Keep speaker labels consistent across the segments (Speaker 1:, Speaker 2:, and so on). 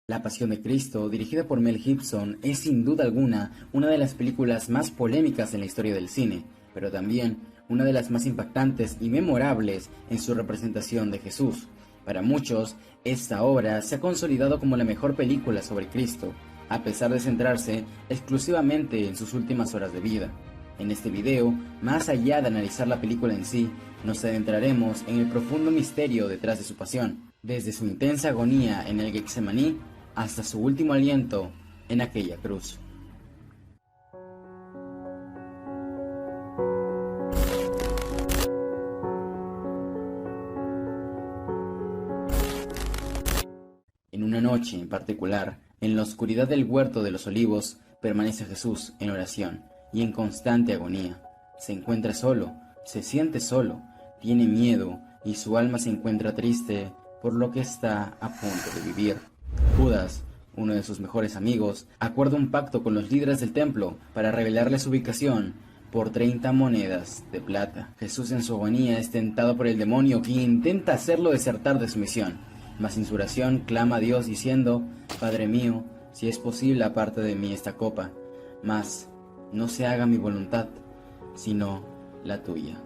Speaker 1: La Pasión de Cristo, dirigida por Mel Gibson, es sin duda alguna una de las películas más polémicas en la historia del cine, pero también una de las más impactantes y memorables en su representación de Jesús. Para muchos, esta obra se ha consolidado como la mejor película sobre Cristo, a pesar de centrarse exclusivamente en sus últimas horas de vida. En este video, más allá de analizar la película en sí, nos adentraremos en el profundo misterio detrás de su pasión, desde su intensa agonía en el Getsemaní hasta su último aliento en aquella cruz. En una noche en particular, en la oscuridad del huerto de los olivos, permanece Jesús en oración y en constante agonía. Se encuentra solo, se siente solo, tiene miedo y su alma se encuentra triste por lo que está a punto de vivir. Judas, uno de sus mejores amigos, acuerda un pacto con los líderes del templo para revelarle su ubicación por 30 monedas de plata. Jesús en su agonía es tentado por el demonio, quien intenta hacerlo desertar de su misión. Mas en su oración clama a Dios diciendo: Padre mío, si es posible aparte de mí esta copa, mas no se haga mi voluntad, sino la tuya.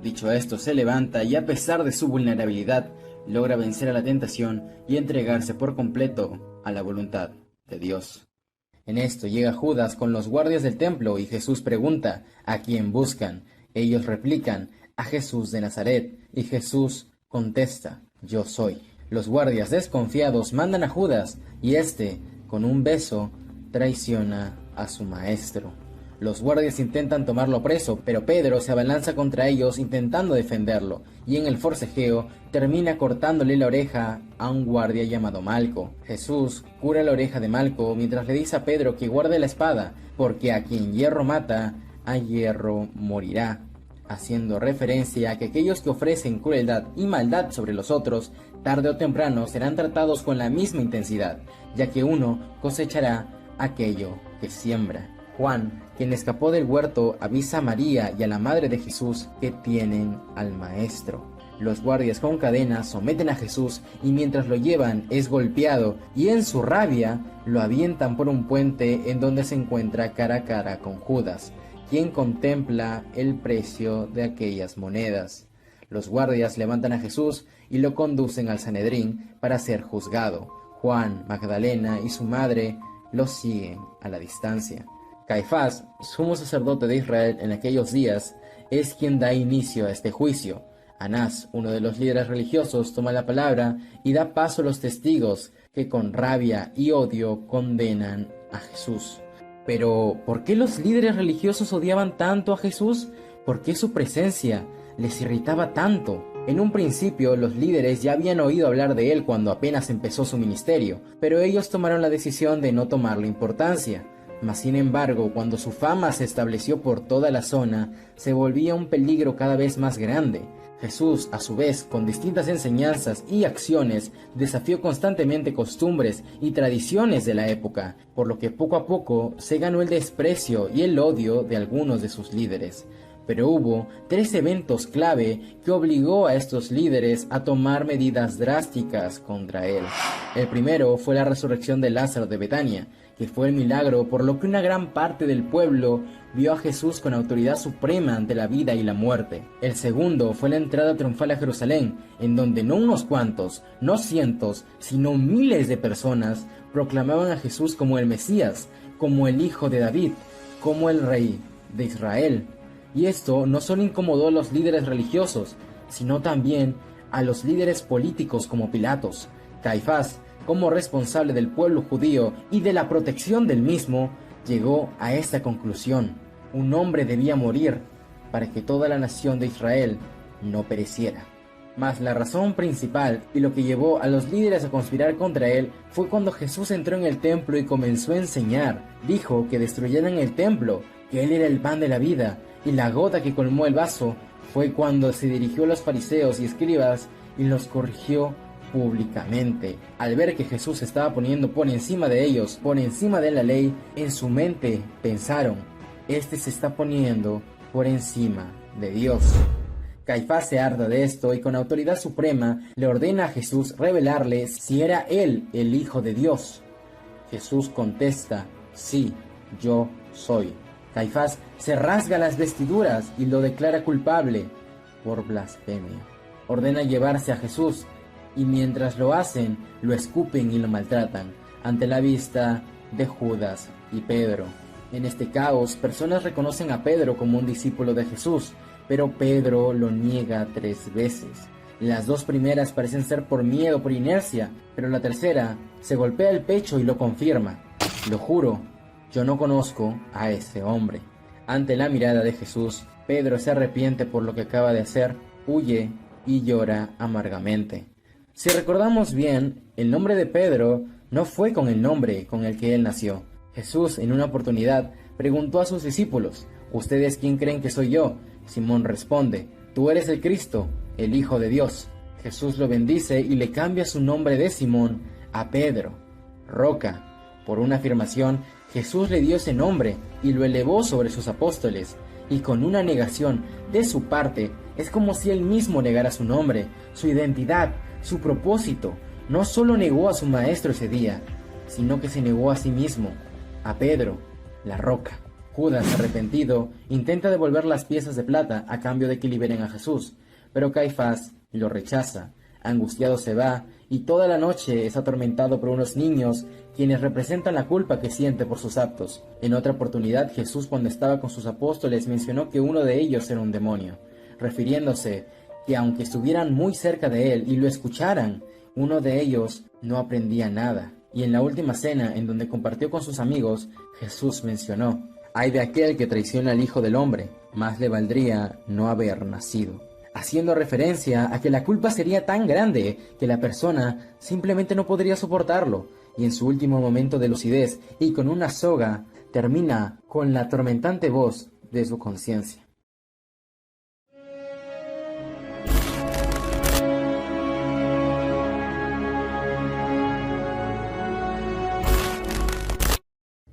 Speaker 1: Dicho esto, se levanta y a pesar de su vulnerabilidad, logra vencer a la tentación y entregarse por completo a la voluntad de Dios. En esto llega Judas con los guardias del templo y Jesús pregunta: ¿a quién buscan? Ellos replican: a Jesús de Nazaret, y Jesús contesta: yo soy. Los guardias desconfiados mandan a Judas y éste, con un beso, traiciona a su maestro. Los guardias intentan tomarlo preso, pero Pedro se abalanza contra ellos intentando defenderlo, y en el forcejeo termina cortándole la oreja a un guardia llamado Malco. Jesús cura la oreja de Malco mientras le dice a Pedro que guarde la espada, porque a quien hierro mata, a hierro morirá, haciendo referencia a que aquellos que ofrecen crueldad y maldad sobre los otros, tarde o temprano serán tratados con la misma intensidad, ya que uno cosechará aquello que siembra. Juan, quien escapó del huerto, avisa a María y a la madre de Jesús que tienen al maestro. Los guardias con cadenas someten a Jesús y mientras lo llevan es golpeado y en su rabia lo avientan por un puente en donde se encuentra cara a cara con Judas, quien contempla el precio de aquellas monedas. Los guardias levantan a Jesús y lo conducen al Sanedrín para ser juzgado. Juan, Magdalena y su madre lo siguen a la distancia. Caifás, sumo sacerdote de Israel en aquellos días, es quien da inicio a este juicio. Anás, uno de los líderes religiosos, toma la palabra y da paso a los testigos que con rabia y odio condenan a Jesús. Pero, ¿por qué los líderes religiosos odiaban tanto a Jesús? ¿Por qué su presencia les irritaba tanto? En un principio, los líderes ya habían oído hablar de él cuando apenas empezó su ministerio, pero ellos tomaron la decisión de no tomarle importancia. Mas sin embargo, cuando su fama se estableció por toda la zona, se volvía un peligro cada vez más grande. Jesús, a su vez, con distintas enseñanzas y acciones, desafió constantemente costumbres y tradiciones de la época, por lo que poco a poco se ganó el desprecio y el odio de algunos de sus líderes. Pero hubo 3 eventos clave que obligó a estos líderes a tomar medidas drásticas contra él. El primero fue la resurrección de Lázaro de Betania, que fue el milagro por lo que una gran parte del pueblo vio a Jesús con autoridad suprema ante la vida y la muerte. El segundo fue la entrada triunfal a Jerusalén, en donde no unos cuantos, no cientos, sino miles de personas proclamaban a Jesús como el Mesías, como el Hijo de David, como el Rey de Israel. Y esto no solo incomodó a los líderes religiosos, sino también a los líderes políticos como Pilatos. Caifás, como responsable del pueblo judío y de la protección del mismo, llegó a esta conclusión: un hombre debía morir para que toda la nación de Israel no pereciera. Mas la razón principal y lo que llevó a los líderes a conspirar contra él fue cuando Jesús entró en el templo y comenzó a enseñar. Dijo que destruyeran el templo, que él era el pan de la vida, y la gota que colmó el vaso fue cuando se dirigió a los fariseos y escribas y los corrigió públicamente. Al ver que Jesús se estaba poniendo por encima de ellos, por encima de la ley, en su mente pensaron: este se está poniendo por encima de Dios. Caifás se harta de esto y con autoridad suprema le ordena a Jesús revelarle si era él el Hijo de Dios. Jesús contesta: sí, yo soy. Caifás se rasga las vestiduras y lo declara culpable por blasfemia. Ordena llevarse a Jesús y mientras lo hacen, lo escupen y lo maltratan ante la vista de Judas y Pedro. En este caos, personas reconocen a Pedro como un discípulo de Jesús, pero Pedro lo niega 3 veces. Las 2 primeras parecen ser por miedo, por inercia, pero la tercera se golpea el pecho y lo confirma. Lo juro, yo no conozco a ese hombre. Ante la mirada de Jesús, Pedro se arrepiente por lo que acaba de hacer, huye y llora amargamente. Si recordamos bien, el nombre de Pedro no fue con el nombre con el que él nació. Jesús, en una oportunidad, preguntó a sus discípulos: ¿ustedes quién creen que soy yo? Simón responde: tú eres el Cristo, el Hijo de Dios. Jesús lo bendice y le cambia su nombre de Simón a Pedro, roca. Por una afirmación, Jesús le dio ese nombre y lo elevó sobre sus apóstoles, y con una negación de su parte, es como si él mismo negara su nombre, su identidad, su propósito. No solo negó a su maestro ese día, sino que se negó a sí mismo, a Pedro, la roca. Judas, arrepentido, intenta devolver las piezas de plata a cambio de que liberen a Jesús, pero Caifás lo rechaza. Angustiado se va, y toda la noche es atormentado por unos niños, quienes representan la culpa que siente por sus actos. En otra oportunidad, Jesús, cuando estaba con sus apóstoles, mencionó que uno de ellos era un demonio, refiriéndose que aunque estuvieran muy cerca de él y lo escucharan, uno de ellos no aprendía nada. Y en la última cena, en donde compartió con sus amigos, Jesús mencionó: «Ay de aquel que traiciona al Hijo del Hombre, más le valdría no haber nacido», haciendo referencia a que la culpa sería tan grande que la persona simplemente no podría soportarlo, y en su último momento de lucidez y con una soga, termina con la atormentante voz de su conciencia.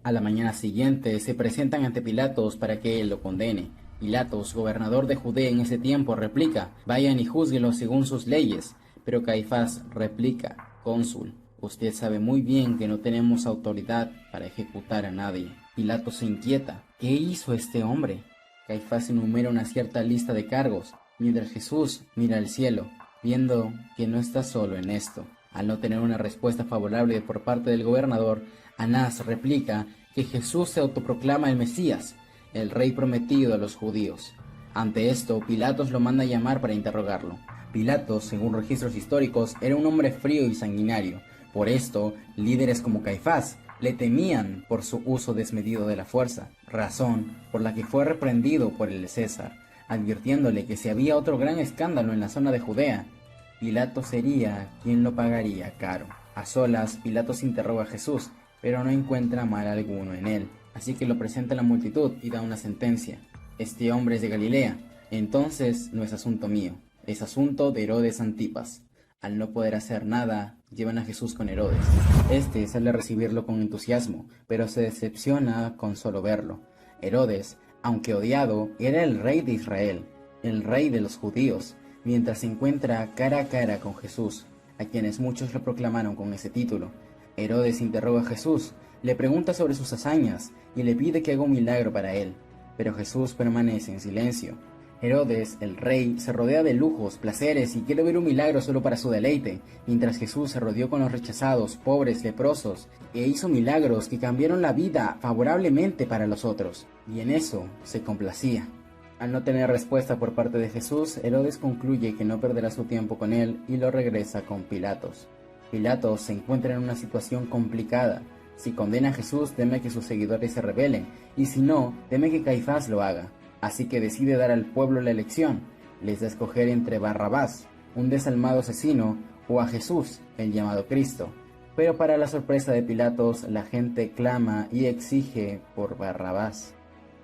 Speaker 1: A la mañana siguiente se presentan ante Pilatos para que él lo condene. Pilatos, gobernador de Judea en ese tiempo, replica: «Vayan y júzguenlo según sus leyes». Pero Caifás replica: «Cónsul, usted sabe muy bien que no tenemos autoridad para ejecutar a nadie». Pilatos se inquieta: «¿Qué hizo este hombre?». Caifás enumera una cierta lista de cargos, mientras Jesús mira al cielo, viendo que no está solo en esto. Al no tener una respuesta favorable por parte del gobernador, Anás replica que Jesús se autoproclama el Mesías, el rey prometido a los judíos. Ante esto, Pilatos lo manda a llamar para interrogarlo. Pilatos, según registros históricos, era un hombre frío y sanguinario. Por esto, líderes como Caifás le temían por su uso desmedido de la fuerza, razón por la que fue reprendido por el César, advirtiéndole que si había otro gran escándalo en la zona de Judea, Pilatos sería quien lo pagaría caro. A solas, Pilatos interroga a Jesús, pero no encuentra mal alguno en él, así que lo presenta a la multitud y da una sentencia: «Este hombre es de Galilea, entonces no es asunto mío, es asunto de Herodes Antipas». Al no poder hacer nada, llevan a Jesús con Herodes. Este sale a recibirlo con entusiasmo, pero se decepciona con solo verlo. Herodes, aunque odiado, era el rey de Israel, el rey de los judíos, mientras se encuentra cara a cara con Jesús, a quienes muchos lo proclamaron con ese título. Herodes interroga a Jesús, le pregunta sobre sus hazañas y le pide que haga un milagro para él, pero Jesús permanece en silencio. Herodes, el rey, se rodea de lujos, placeres y quiere ver un milagro solo para su deleite, mientras Jesús se rodeó con los rechazados, pobres, leprosos, e hizo milagros que cambiaron la vida favorablemente para los otros, y en eso se complacía. Al no tener respuesta por parte de Jesús, Herodes concluye que no perderá su tiempo con él y lo regresa con Pilatos. Pilatos se encuentra en una situación complicada. Si condena a Jesús, teme que sus seguidores se rebelen, y si no, teme que Caifás lo haga. Así que decide dar al pueblo la elección. Les da a escoger entre Barrabás, un desalmado asesino, o a Jesús, el llamado Cristo. Pero para la sorpresa de Pilatos, la gente clama y exige por Barrabás.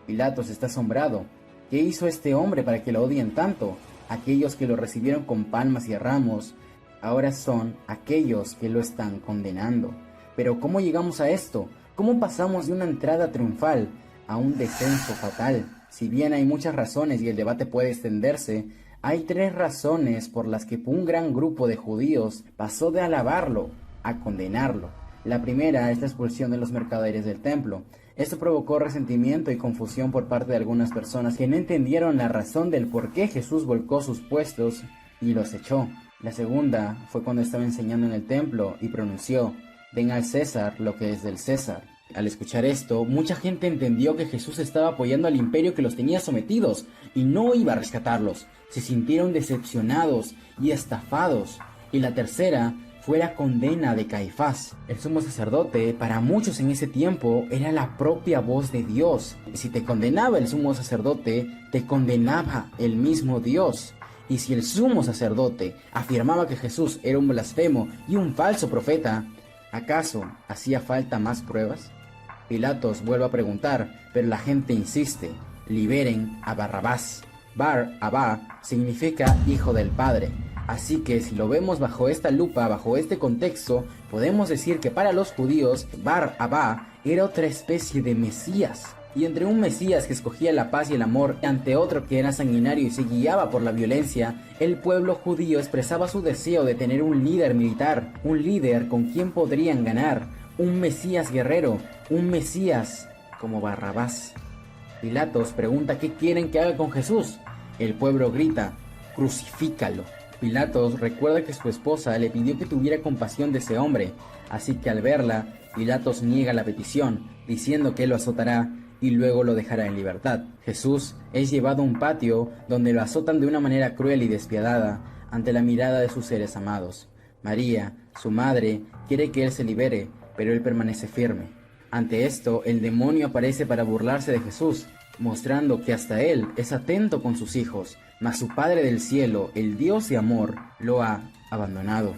Speaker 1: Pilatos está asombrado. ¿Qué hizo este hombre para que lo odien tanto? Aquellos que lo recibieron con palmas y ramos, ahora son aquellos que lo están condenando. Pero ¿cómo llegamos a esto? ¿Cómo pasamos de una entrada triunfal a un descenso fatal? Si bien hay muchas razones y el debate puede extenderse, Hay tres razones por las que un gran grupo de judíos pasó de alabarlo a condenarlo. La primera es la expulsión de los mercaderes del templo. Esto provocó resentimiento y confusión por parte de algunas personas que no entendieron la razón del por qué Jesús volcó sus puestos y los echó. La segunda fue cuando estaba enseñando en el templo y pronunció: den al César lo que es del César. Al escuchar esto, mucha gente entendió que Jesús estaba apoyando al imperio que los tenía sometidos y no iba a rescatarlos. Se sintieron decepcionados y estafados. Y la tercera fue la condena de Caifás. El sumo sacerdote, para muchos en ese tiempo, era la propia voz de Dios. Si te condenaba el sumo sacerdote, te condenaba el mismo Dios. Y si el sumo sacerdote afirmaba que Jesús era un blasfemo y un falso profeta, ¿acaso hacía falta más pruebas? Pilatos vuelve a preguntar, pero la gente insiste: liberen a Barrabás. Bar-Abá significa hijo del Padre. Así que si lo vemos bajo esta lupa, bajo este contexto, podemos decir que para los judíos, Bar-Abá era otra especie de Mesías. Y entre un Mesías que escogía la paz y el amor ante otro que era sanguinario y se guiaba por la violencia, el pueblo judío expresaba su deseo de tener un líder militar, un líder con quien podrían ganar, un Mesías guerrero, un Mesías como Barrabás. Pilatos pregunta qué quieren que haga con Jesús. El pueblo grita: crucifícalo. Pilatos recuerda que su esposa le pidió que tuviera compasión de ese hombre, así que al verla, Pilatos niega la petición, diciendo que él lo azotará y luego lo dejará en libertad. Jesús es llevado a un patio donde lo azotan de una manera cruel y despiadada ante la mirada de sus seres amados. María, su madre, quiere que él se libere, pero él permanece firme. Ante esto, el demonio aparece para burlarse de Jesús, mostrando que hasta él es atento con sus hijos, mas su Padre del cielo, el Dios de amor, lo ha abandonado.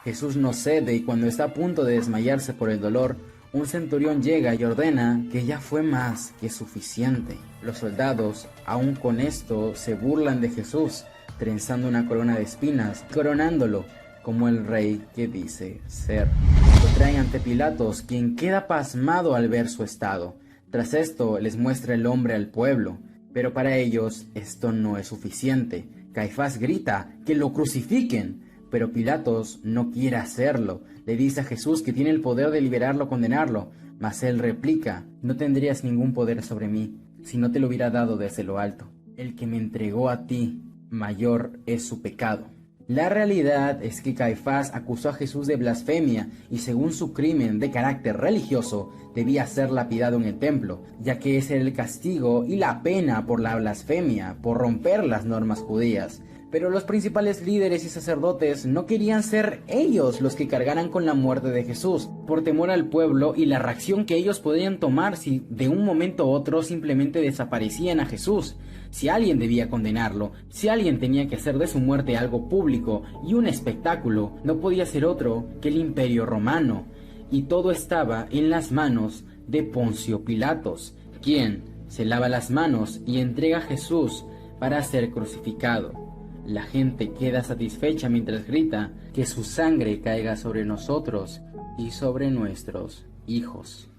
Speaker 1: Jesús no cede y cuando está a punto de desmayarse por el dolor, un centurión llega y ordena que ya fue más que suficiente. Los soldados, aún con esto, se burlan de Jesús, trenzando una corona de espinas, coronándolo como el rey que dice ser. Lo traen ante Pilatos, quien queda pasmado al ver su estado. Tras esto les muestra el hombre al pueblo, pero para ellos esto no es suficiente. Caifás grita que lo crucifiquen, pero Pilatos no quiere hacerlo. Le dice a Jesús que tiene el poder de liberarlo o condenarlo, mas él replica: no tendrías ningún poder sobre mí si no te lo hubiera dado desde lo alto. El que me entregó a ti, mayor es su pecado. La realidad es que Caifás acusó a Jesús de blasfemia y según su crimen de carácter religioso debía ser lapidado en el templo, ya que ese era el castigo y la pena por la blasfemia, por romper las normas judías. Pero los principales líderes y sacerdotes no querían ser ellos los que cargaran con la muerte de Jesús, por temor al pueblo y la reacción que ellos podrían tomar si de un momento a otro simplemente desaparecían a Jesús. Si alguien debía condenarlo, si alguien tenía que hacer de su muerte algo público y un espectáculo, no podía ser otro que el Imperio Romano. Y todo estaba en las manos de Poncio Pilatos, quien se lava las manos y entrega a Jesús para ser crucificado. La gente queda satisfecha mientras grita que su sangre caiga sobre nosotros y sobre nuestros hijos.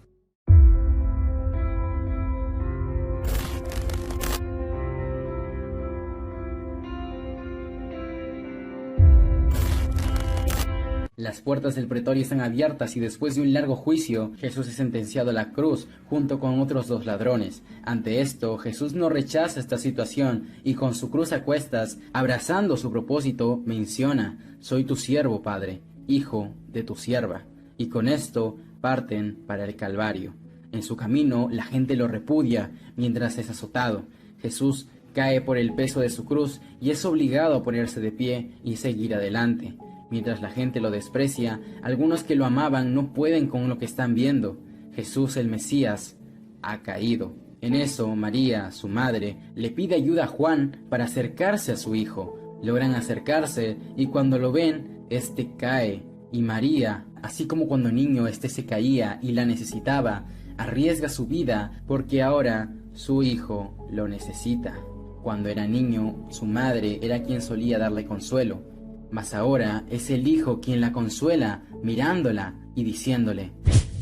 Speaker 1: Las puertas del pretorio están abiertas y después de un largo juicio, Jesús es sentenciado a la cruz junto con otros 2 ladrones. Ante esto, Jesús no rechaza esta situación y con su cruz a cuestas, abrazando su propósito, menciona: soy tu siervo, Padre, hijo de tu sierva. Y con esto parten para el Calvario. En su camino, la gente lo repudia mientras es azotado. Jesús cae por el peso de su cruz y es obligado a ponerse de pie y seguir adelante. Mientras la gente lo desprecia, algunos que lo amaban no pueden con lo que están viendo. Jesús el Mesías ha caído. En eso, María, su madre, le pide ayuda a Juan para acercarse a su hijo. Logran acercarse y cuando lo ven, este cae. Y María, así como cuando niño este se caía y la necesitaba, arriesga su vida porque ahora su hijo lo necesita. Cuando era niño, su madre era quien solía darle consuelo. Mas ahora es el hijo quien la consuela, mirándola y diciéndole: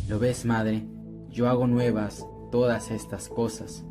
Speaker 1: ¿lo ves, madre? Yo hago nuevas todas estas cosas.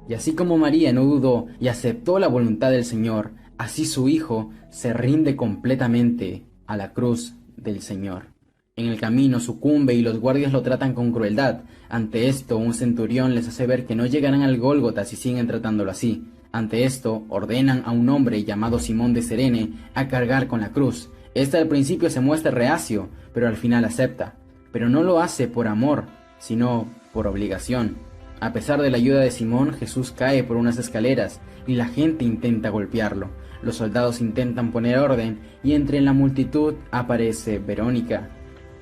Speaker 1: Y así como María no dudó y aceptó la voluntad del Señor, Así su hijo se rinde completamente a la cruz del Señor. En el camino sucumbe y los guardias lo tratan con crueldad. Ante esto, un centurión les hace ver que no llegarán al Gólgota si siguen tratándolo así. Ante esto, ordenan a un hombre llamado Simón de Cirene a cargar con la cruz. Este al principio se muestra reacio, pero al final acepta. Pero no lo hace por amor, sino por obligación. A pesar de la ayuda de Simón, Jesús cae por unas escaleras y la gente intenta golpearlo. Los soldados intentan poner orden y entre la multitud aparece Verónica,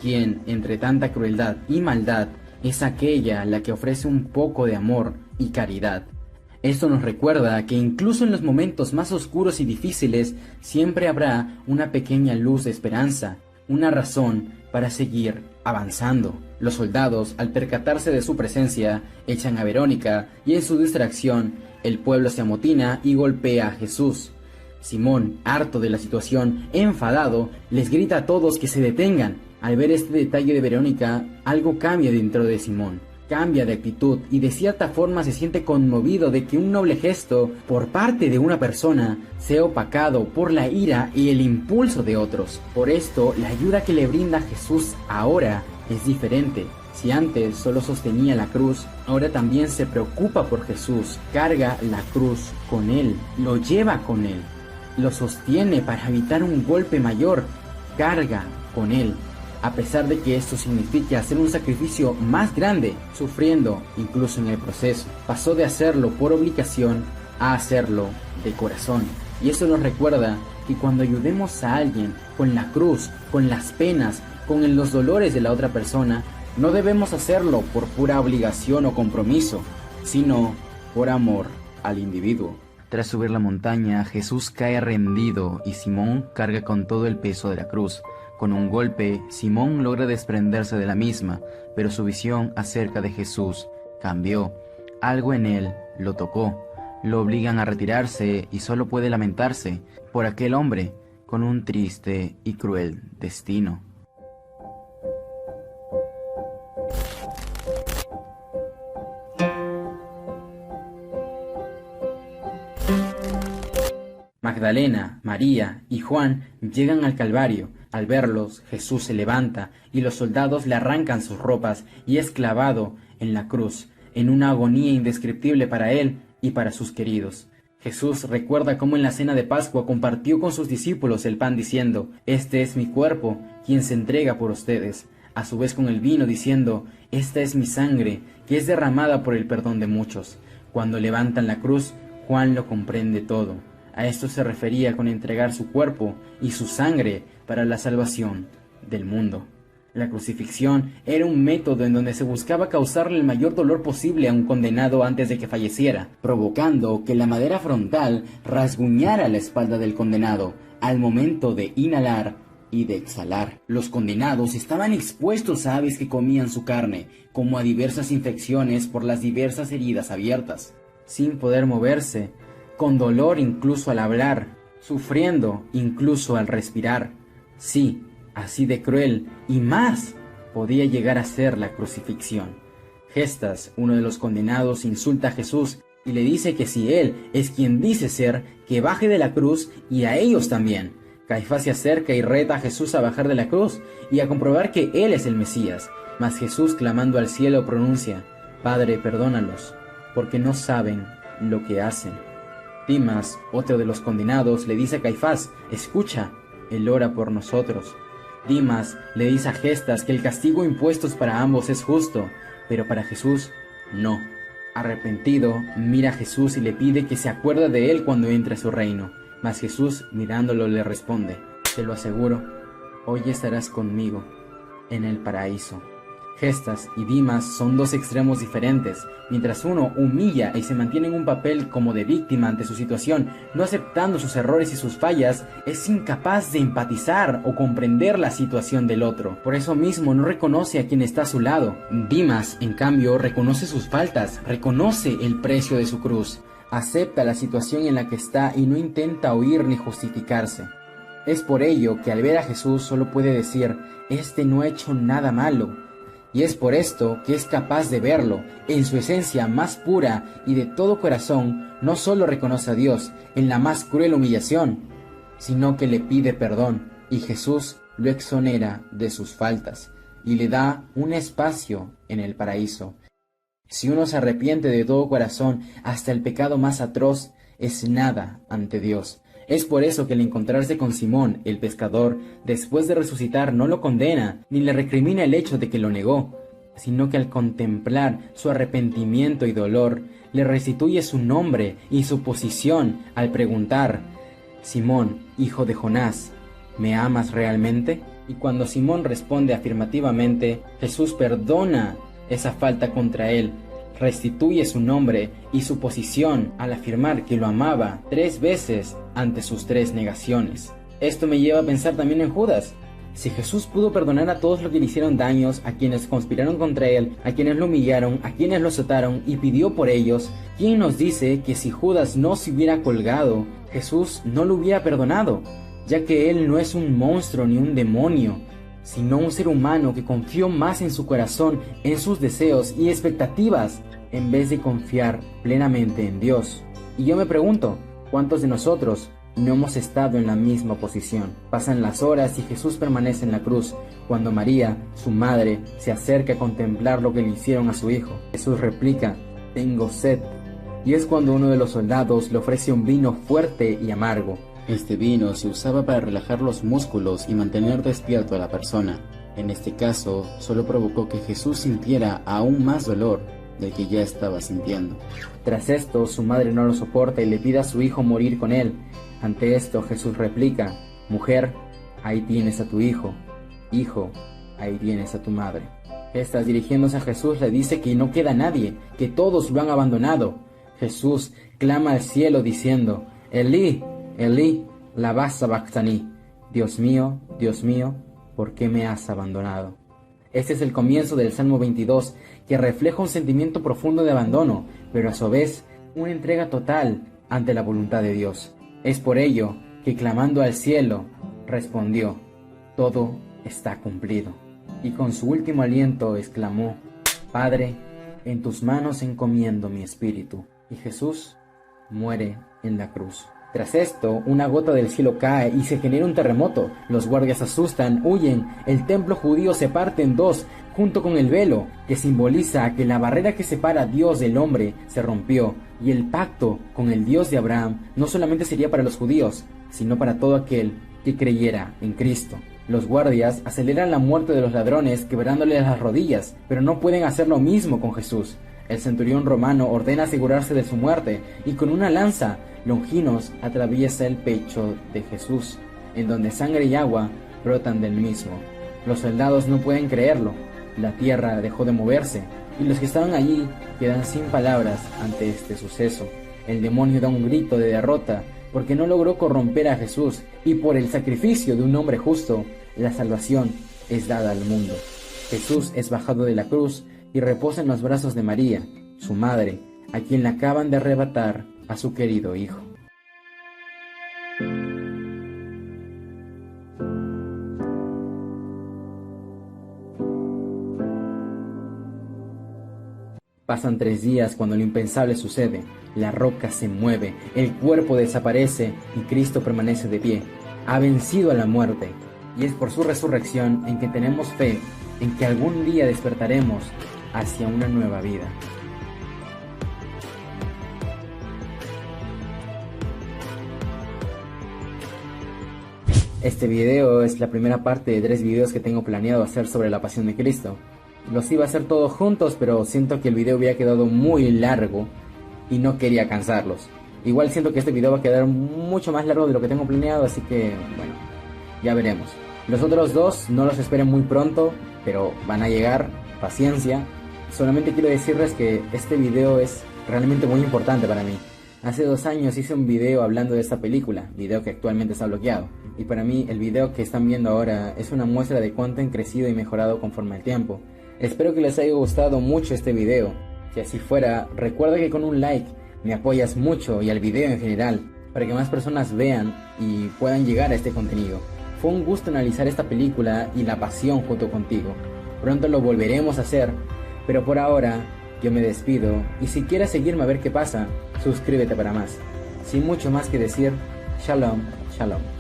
Speaker 1: quien, entre tanta crueldad y maldad, es aquella la que ofrece un poco de amor y caridad. Esto nos recuerda que incluso en los momentos más oscuros y difíciles siempre habrá una pequeña luz de esperanza, una razón para seguir avanzando. Los soldados, al percatarse de su presencia, echan a Verónica y en su distracción, el pueblo se amotina y golpea a Jesús. Simón, harto de la situación, enfadado, les grita a todos que se detengan. Al ver este detalle de Verónica, algo cambia dentro de Simón. Cambia de actitud y de cierta forma se siente conmovido de que un noble gesto por parte de una persona sea opacado por la ira y el impulso de otros. Por esto, la ayuda que le brinda Jesús ahora es diferente. Si antes solo sostenía la cruz, ahora también se preocupa por Jesús, carga la cruz con él, lo lleva con él, lo sostiene para evitar un golpe mayor, carga con él. A pesar de que esto significa hacer un sacrificio más grande, sufriendo incluso en el proceso. Pasó de hacerlo por obligación a hacerlo de corazón. Y eso nos recuerda que cuando ayudemos a alguien con la cruz, con las penas, con los dolores de la otra persona, no debemos hacerlo por pura obligación o compromiso, sino por amor al individuo. Tras subir la montaña, Jesús cae rendido y Simón carga con todo el peso de la cruz. Con un golpe, Simón logra desprenderse de la misma, pero su visión acerca de Jesús cambió. Algo en él lo tocó. Lo obligan a retirarse y solo puede lamentarse por aquel hombre con un triste y cruel destino. Magdalena, María y Juan llegan al Calvario. Al verlos, Jesús se levanta y los soldados le arrancan sus ropas y es clavado en la cruz, en una agonía indescriptible para él y para sus queridos. Jesús recuerda cómo en la cena de Pascua compartió con sus discípulos el pan diciendo: «Este es mi cuerpo, quien se entrega por ustedes». A su vez con el vino diciendo: «Esta es mi sangre, que es derramada por el perdón de muchos». Cuando levantan la cruz, Juan lo comprende todo. A esto se refería con entregar su cuerpo y su sangre para la salvación del mundo. La crucifixión era un método en donde se buscaba causarle el mayor dolor posible a un condenado antes de que falleciera, provocando que la madera frontal rasguñara la espalda del condenado al momento de inhalar y de exhalar. Los condenados estaban expuestos a aves que comían su carne, como a diversas infecciones por las diversas heridas abiertas, sin poder moverse, con dolor incluso al hablar, sufriendo incluso al respirar. Sí, así de cruel y más podía llegar a ser la crucifixión. Gestas, uno de los condenados, insulta a Jesús y le dice que si él es quien dice ser, que baje de la cruz y a ellos también. Caifás se acerca y reta a Jesús a bajar de la cruz y a comprobar que él es el Mesías. Mas Jesús, clamando al cielo, pronuncia: «Padre, perdónalos, porque no saben lo que hacen». Dimas, otro de los condenados, le dice a Caifás: «Escucha, él ora por nosotros». Dimas le dice a Gestas que el castigo impuesto para ambos es justo, pero para Jesús no. Arrepentido, mira a Jesús y le pide que se acuerde de él cuando entre a su reino. Mas Jesús, mirándolo, le responde: «Te lo aseguro, hoy estarás conmigo en el paraíso». Gestas y Dimas son dos extremos diferentes. Mientras uno humilla y se mantiene en un papel como de víctima ante su situación, no aceptando sus errores y sus fallas, es incapaz de empatizar o comprender la situación del otro. Por eso mismo no reconoce a quien está a su lado. Dimas, en cambio, reconoce sus faltas, reconoce el precio de su cruz, acepta la situación en la que está y no intenta huir ni justificarse. Es por ello que al ver a Jesús solo puede decir: «Este no ha hecho nada malo». Y es por esto que es capaz de verlo en su esencia más pura y de todo corazón. No solo reconoce a Dios en la más cruel humillación, sino que le pide perdón, y Jesús lo exonera de sus faltas y le da un espacio en el paraíso. Si uno se arrepiente de todo corazón, hasta el pecado más atroz es nada ante Dios. Es por eso que al encontrarse con Simón, el pescador, después de resucitar, no lo condena, ni le recrimina el hecho de que lo negó, sino que al contemplar su arrepentimiento y dolor, le restituye su nombre y su posición al preguntar: Simón, hijo de Jonás, ¿me amas realmente? Y cuando Simón responde afirmativamente, Jesús perdona esa falta contra él, restituye su nombre y su posición al afirmar que lo amaba 3 veces ante sus 3 negaciones. Esto me lleva a pensar también en Judas. Si Jesús pudo perdonar a todos los que le hicieron daños, a quienes conspiraron contra él, a quienes lo humillaron, a quienes lo azotaron y pidió por ellos, ¿quién nos dice que si Judas no se hubiera colgado, Jesús no lo hubiera perdonado? Ya que él no es un monstruo ni un demonio, sino un ser humano que confió más en su corazón, en sus deseos y expectativas, en vez de confiar plenamente en Dios. Y yo me pregunto, ¿cuántos de nosotros no hemos estado en la misma posición? Pasan las horas y Jesús permanece en la cruz, cuando María, su madre, se acerca a contemplar lo que le hicieron a su hijo. Jesús replica: tengo sed. Y es cuando uno de los soldados le ofrece un vino fuerte y amargo. Este vino se usaba para relajar los músculos y mantener despierto a la persona. En este caso, solo provocó que Jesús sintiera aún más dolor del que ya estaba sintiendo. Tras esto, su madre no lo soporta y le pide a su hijo morir con él. Ante esto, Jesús replica: mujer, ahí tienes a tu hijo. Hijo, ahí tienes a tu madre. Estas, dirigiéndose a Jesús, le dice que no queda nadie, que todos lo han abandonado. Jesús clama al cielo diciendo: Elí, Elí, lama sabactani. Dios mío, ¿por qué me has abandonado? Este es el comienzo del Salmo 22, que refleja un sentimiento profundo de abandono, pero a su vez una entrega total ante la voluntad de Dios. Es por ello que, clamando al cielo, respondió: todo está cumplido. Y con su último aliento exclamó: Padre, en tus manos encomiendo mi espíritu. Y Jesús muere en la cruz. Tras esto, una gota del cielo cae y se genera un terremoto. Los guardias se asustan, huyen. El templo judío se parte en 2, junto con el velo, que simboliza que la barrera que separa a Dios del hombre se rompió, y el pacto con el Dios de Abraham no solamente sería para los judíos, sino para todo aquel que creyera en Cristo. Los guardias aceleran la muerte de los ladrones, quebrándoles las rodillas, pero no pueden hacer lo mismo con Jesús. El centurión romano ordena asegurarse de su muerte, y con una lanza, Longinos atraviesa el pecho de Jesús, en donde sangre y agua brotan del mismo. Los soldados no pueden creerlo. La tierra dejó de moverse, y los que estaban allí quedan sin palabras ante este suceso. El demonio da un grito de derrota, porque no logró corromper a Jesús, y por el sacrificio de un hombre justo, la salvación es dada al mundo. Jesús es bajado de la cruz y reposa en los brazos de María, su madre, a quien le acaban de arrebatar a su querido hijo. Pasan 3 días cuando lo impensable sucede. La roca se mueve, el cuerpo desaparece y Cristo permanece de pie. Ha vencido a la muerte, y es por su resurrección en que tenemos fe en que algún día despertaremos hacia una nueva vida. Este video es la primera parte de 3 videos que tengo planeado hacer sobre la pasión de Cristo. Los iba a hacer todos juntos, pero siento que el video había quedado muy largo y no quería cansarlos. Igual siento que este video va a quedar mucho más largo de lo que tengo planeado, así que bueno, ya veremos. Los otros 2 no los esperen muy pronto, pero van a llegar, paciencia. Solamente quiero decirles que este video es realmente muy importante para mí. Hace 2 años hice un video hablando de esta película, video que actualmente está bloqueado. Y para mí el video que están viendo ahora es una muestra de cuánto han crecido y mejorado conforme al tiempo. Espero que les haya gustado mucho este video. Si así fuera, recuerda que con un like me apoyas mucho y al video en general, para que más personas vean y puedan llegar a este contenido. Fue un gusto analizar esta película y la pasión junto contigo. Pronto lo volveremos a hacer, pero por ahora yo me despido y si quieres seguirme a ver qué pasa, suscríbete para más. Sin mucho más que decir, Shalom, Shalom.